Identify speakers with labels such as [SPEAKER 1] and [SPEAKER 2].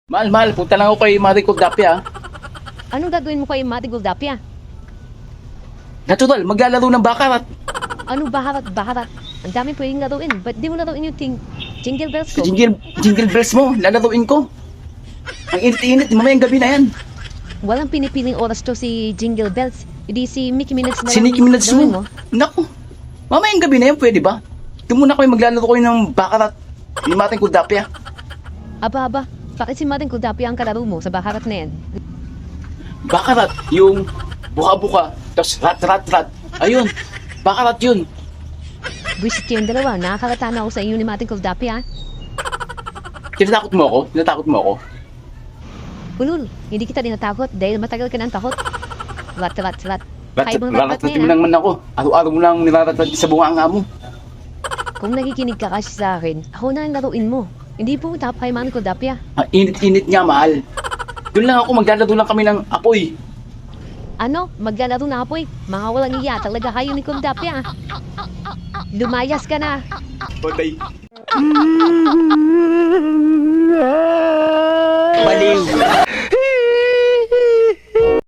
[SPEAKER 1] Mahal, punta lang ako kay Mari Cordapia.
[SPEAKER 2] Anong gagawin mo kay Mati Goldapia?
[SPEAKER 1] Natural, maglalaro ng bakarat.
[SPEAKER 2] Ano baharat? Ang dami pwedeng laruin. Ba't di mo laruin yung jingle bells ko?
[SPEAKER 1] Jingle bells mo, lalaruin ko. Ang init-init, mamayang gabi na yan.
[SPEAKER 2] Walang pinipiling oras to si Jingle Bells. Hindi si Mickey Minutes na
[SPEAKER 1] Si Nicki Minaj
[SPEAKER 2] gawin
[SPEAKER 1] mo. Naku, mamayang gabi na yan, pwede ba? Doon muna kami maglalaro kayo ng bakarat ni Mari Cordapia.
[SPEAKER 2] Aba. Bakit si Mati Goldapia ang kalaro mo sa baharat na yan?
[SPEAKER 1] Bakarat, yung buka-buka, tapos rat. Ayun, bakarat yun.
[SPEAKER 2] Visit yung dalawa. Nakakalata na ako sa inyo ni Mati Goldapia.
[SPEAKER 1] Tinatakot mo ako?
[SPEAKER 2] Ulul, hindi kita dinatakot dahil matagal ka nang takot. Rat. Kaya mong rat
[SPEAKER 1] Raratratin mo
[SPEAKER 2] na yan,
[SPEAKER 1] naman ako. Araw-araw mo lang niraratratin sa bunganga mo.
[SPEAKER 2] Kung nakikinig ka kasi sa akin, ako na ang laruin mo. Hindi po tap kay Mati Goldapia.
[SPEAKER 1] Ang init-init nga, mahal. Doon lang ako, maglalaro lang kami ng apoy.
[SPEAKER 2] Ano? Maglalaro na apoy? Mga walang iya talaga kayo ni Goldapia. Lumayas ka na.
[SPEAKER 1] Patay.
[SPEAKER 3] Baliw.